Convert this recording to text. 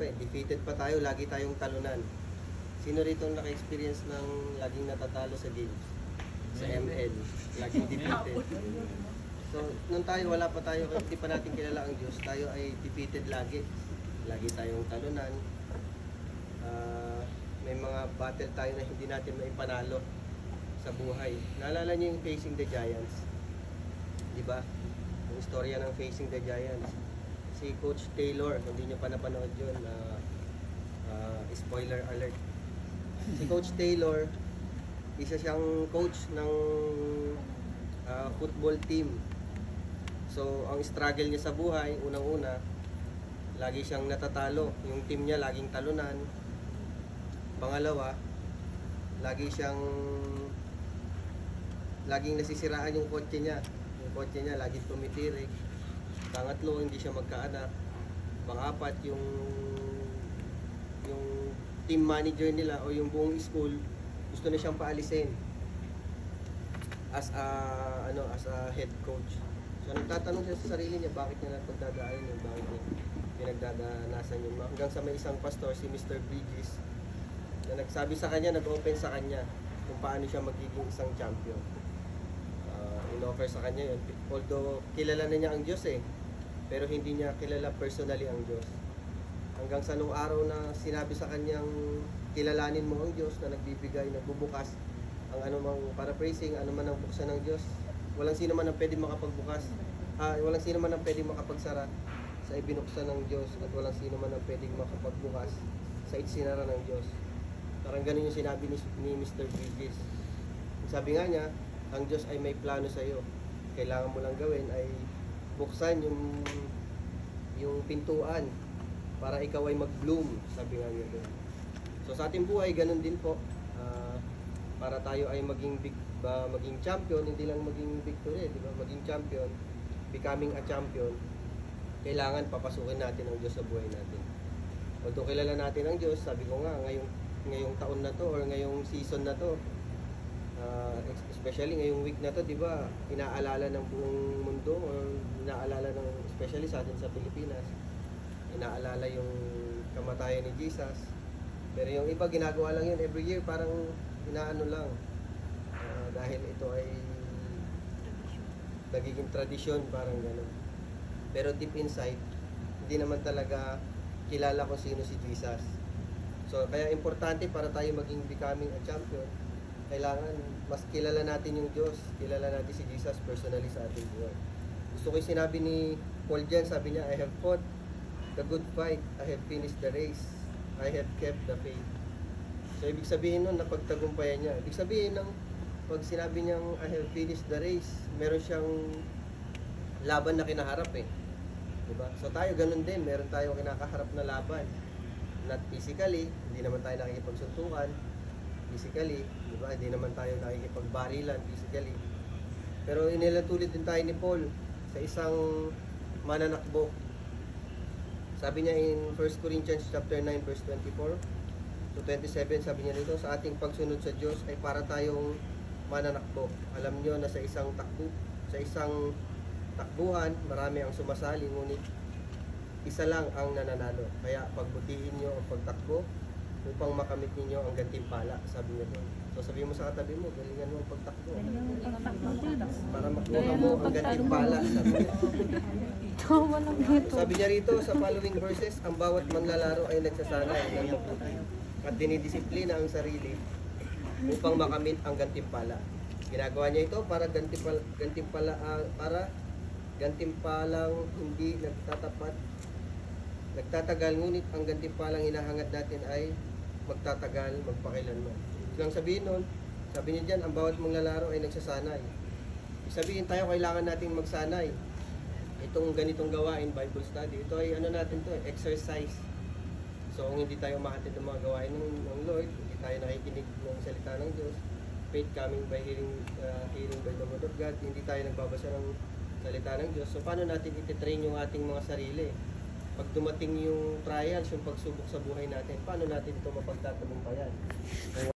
pa eh. Defeated pa tayo, lagi tayong talunan. Sino rito ang naka-experience ng laging natatalo sa games? Sa ML, laging defeated. So, nung tayo, wala pa tayo, hindi pa natin kilala ang Diyos, tayo ay defeated lagi. Lagi tayong talunan. May mga battle tayo na hindi natin maipanalo sa buhay. Naalala niyo yung Facing the Giants? Di ba? Ang istorya ng Facing the Giants. Si Coach Taylor, kung hindi niyo pa napanood yun, spoiler alert. Si Coach Taylor, isa siyang coach ng football team. So, ang struggle niya sa buhay, unang-una, lagi siyang natatalo. Yung team niya laging talunan. Pangalawa, laging nasisiraan yung kotse niya. Yung kotse niya laging tumitirik. Pangatlo, hindi siya magkaanak. Pang-apat, yung team manager nila o yung buong school gusto na siyang paalisin as a head coach. So nagtatanong siya sa sarili niya bakit niya napagdadaanan yun, bakit niya pinagdadanasan yun. Hanggang sa may isang pastor, si Mr. Bridges, na nagsabi sa kanya, nag-open sa kanya kung paano siya magiging isang champion. In-offer sa kanya yun. Although kilala na niya ang Diyos eh, pero hindi niya kilala personally ang Diyos. Hanggang sa nung araw na sinabi sa kanyang kilalanin mo ang Diyos na nagbibigay, nagbubukas ang anumang paraphrasing, anuman ang buksan ng Diyos, walang sino man ang pwedeng makapagbukas, walang sino man ang pwedeng makapagsara sa ibinuksan ng Diyos, at walang sino man ang pwedeng makapagbukas sa itsinara ng Diyos. Parang ganun yung sinabi ni Mr. Bridges. Sabi nga niya, ang Diyos ay may plano sa iyo. Kailangan mo lang gawin ay buksan yung pintuan para ikaw ay mag-bloom, sabi nga niya doon. So sa ating buhay, ganun din po. Para tayo ay maging champion, hindi lang maging victory, di ba? Maging champion, becoming a champion, kailangan papasukin natin ang Diyos sa buhay natin. Although kilala natin ang Diyos, sabi ko nga, ngayong taon na to or ngayong season na to, especially ngayong week na to, di ba, inaalala ng buong mundo or inaalala ng, especially sa atin sa Pilipinas, inaalala yung kamatayan ni Jesus. Pero yung iba ginagawa lang yun every year, parang inaano lang, dahil ito ay nagiging tradisyon, parang gano'n. Pero deep inside, hindi naman talaga kilala kung sino si Jesus. So kaya importante para tayo maging becoming a champion, kailangan mas kilala natin yung Diyos, kilala natin si Jesus personally sa ating buhay. Gusto ko yung sinabi ni Paul dyan, sabi niya, I have fought the good fight, I have finished the race, I have kept the faith. So ibig sabihin nun, napagtagumpayan niya. Ibig sabihin ng pag sinabi niyang I have finished the race, meron siyang laban na kinaharap eh. Diba? So tayo ganun din, meron tayong kinakaharap na laban. Not physically, hindi naman tayo nakikipagsuntukan physically, diba? Hindi naman tayo nakikipagbarilan physically. Pero inilatulid din tayo ni Paul sa isang mananakbo. Sabi niya in 1 Corinthians chapter 9 verse 24 to 27, sabi niya dito, sa ating pagsunod sa Diyos ay para tayong mananakbo. Alam niyo na sa isang takbuhan, marami ang sumasali, ngunit isa lang ang nananalo. Kaya pagbutihin niyo ang pagtakbo upang makamit niyo ang gantimpala, sabi niya doon. So sabi mo sa katabi mo, galingan mo ang pagtakbo. Para makuha mo ang gantimpala, sabi niya. Sabi niya rito sa following verses, ang bawat manlalaro ay nagsasanay ng mabuti at dinidisiplina ang sarili upang makamit ang gantimpala. Ginagawa niya ito para gantimpalang hindi nagtatagal, ngunit ang gantimpalang hinahangad natin ay magtatagal, magpakailanman. Ibig sabihin nun, sabi niya dyan, ang bawat manlalaro ay nagsasanay. Ibig sabihin tayo, kailangan nating magsanay. Itong ganitong gawain, Bible study, ito ay ano natin to, exercise. So kung hindi tayo mahatid ng mga gawain ng Lord, hindi tayo nakikinig ng salita ng Diyos, faith coming by hearing by the word of God, hindi tayo nagbabasa ng salita ng Diyos. So paano natin ititrain yung ating mga sarili? Pag dumating yung trials, yung pagsubok sa buhay natin, paano natin ito mapagtatagumpayan?